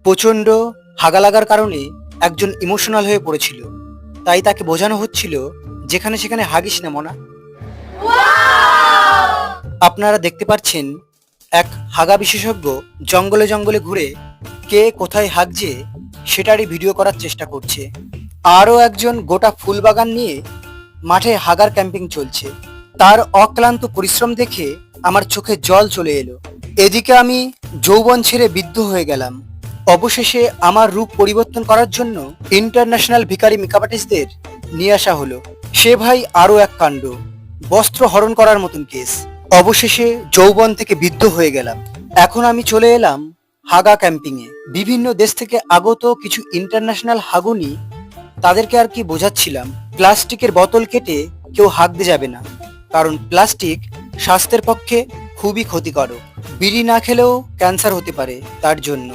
প্রচণ্ড হাগা লাগার কারণে একজন ইমোশনাল হয়ে পড়েছিল, তাই তাকে বোঝানো হচ্ছিল যেখানে সেখানে হাগিস না মনা। আপনারা দেখতে পাচ্ছেন এক হাগা বিশেষজ্ঞ জঙ্গলে জঙ্গলে ঘুরে কে কোথায় হাগছে সেটারই ভিডিও করার চেষ্টা করছে। আরও একজন গোটা ফুল বাগান নিয়ে মাঠে হাগার ক্যাম্পিং চলছে। তার অক্লান্ত পরিশ্রম দেখে আমার চোখে জল চলে এলো। এদিকে আমি যৌবন ছেড়ে বিদ্ধ হয়ে গেলাম। অবশেষে আমার রূপ পরিবর্তন করার জন্য ইন্টারন্যাশনাল ভিখারি মেকআপ আর্টিস্টদের নিয়ে আসা হলো। সে ভাই আরও এক কাণ্ড, বস্ত্র হরণ করার মতন কেস। অবশেষে যৌবন থেকে বিদ্ধ হয়ে গেলাম। এখন আমি চলে এলাম হাগা ক্যাম্পিংয়ে। বিভিন্ন দেশ থেকে আগত কিছু ইন্টারন্যাশনাল হাগুনি, তাদেরকে আর কি বোঝাচ্ছিলাম প্লাস্টিকের বোতল কেটে কেউ হাগতে যাবে না, কারণ প্লাস্টিক স্বাস্থ্যের পক্ষে খুবই ক্ষতিকারক। বিড়ি না খেলেও ক্যান্সার হতে পারে তার জন্য।